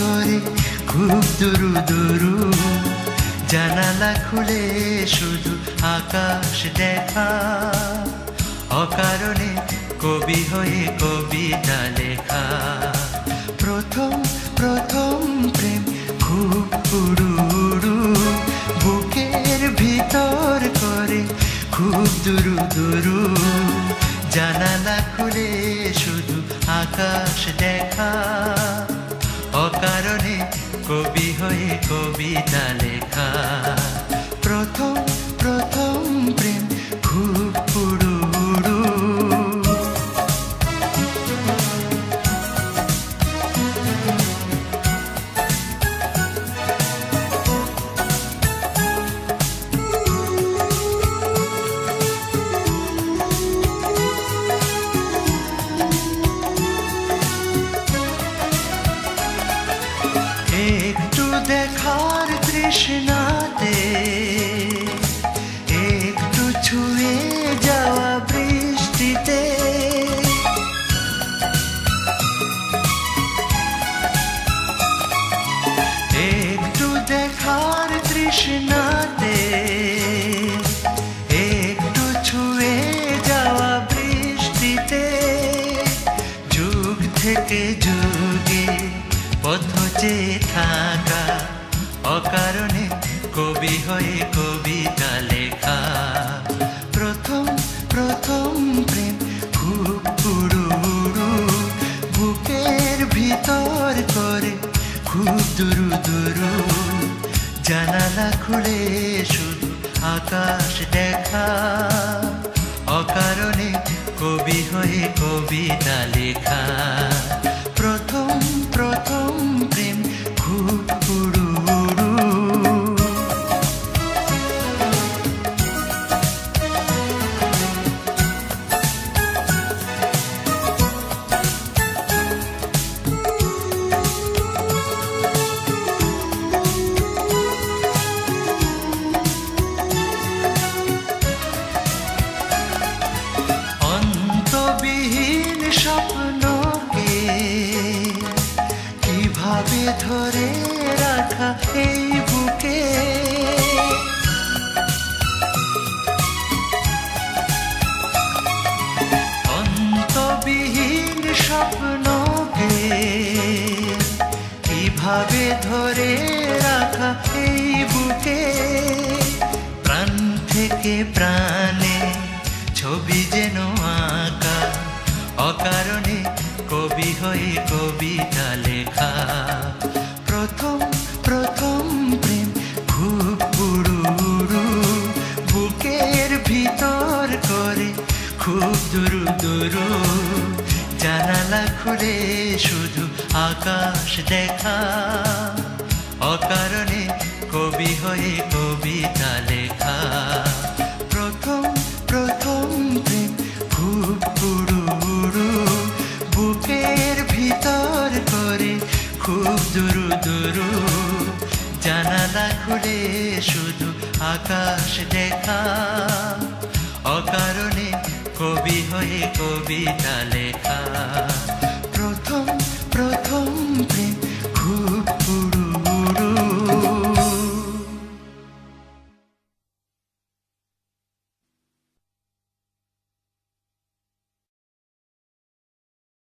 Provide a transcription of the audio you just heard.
করে খুব দুরু দুরু, জানালা খুলে শুধু আকাশ দেখা, অকারণে কবি হয়ে কবিতা লেখা। প্রথম প্রথম প্রেম খুব উড়ু উড়ু, বুকের ভিতর করে খুব দুরু দুরু, জানালা খুলে শুধু আকাশ দেখা, অকারণে কবি হয়ে কবিতা লেখা। প্রথম প্রথম প্রেম খুব উড়ু উড়ু। একটু দেখার তৃষ্ণাতে, একটু ছুঁয়ে যাওয়া বৃষ্টিতে, একটু দেখার তৃষ্ণাতে, একটু ছুঁয়ে যাওয়া বৃষ্টিতে, যুগ থেকে যুগে পথ চেয়ে থাকা, অকারণে কবি হয়ে কবিতা লেখা। প্রথম প্রথম প্রেম খুব উড়ু উড়ু, বুকের ভিতর করে খুব দুরু দুরু, জানালা খুলে শুধু আকাশ দেখা, অকারণে কবি হয়ে কবিতা লেখা। প্রথম প্রথম প্রেম খুব উড়ু উড়ু। অন্তবিহীন স্বপ্নকে কিভাবে ধরে রাখা এই বুকে, অন্তবিহীন স্বপ্নকে কিভাবে ধরে রাখা এই বুকে, প্রাণ থেকে প্রাণে ছবি যেন আঁকা, অকারণে কবি হয়ে কবিতা লেখা। প্রথম প্রথম প্রেম খুব উড়ু উড়ু, বুকের ভিতর করে খুব দুরু দুরু, জানালা খুলে শুধু আকাশ দেখা, অকারণে কবি হয়ে কবিতা লেখা। প্রথম প্রথম প্রেম খুব উড়ু উড়ু, বুকের ভিতর করে খুব দুরু দুরু, জানালা খুলে শুধু আকাশ দেখা, অকারণে কবি হয়ে কবিতা লেখা।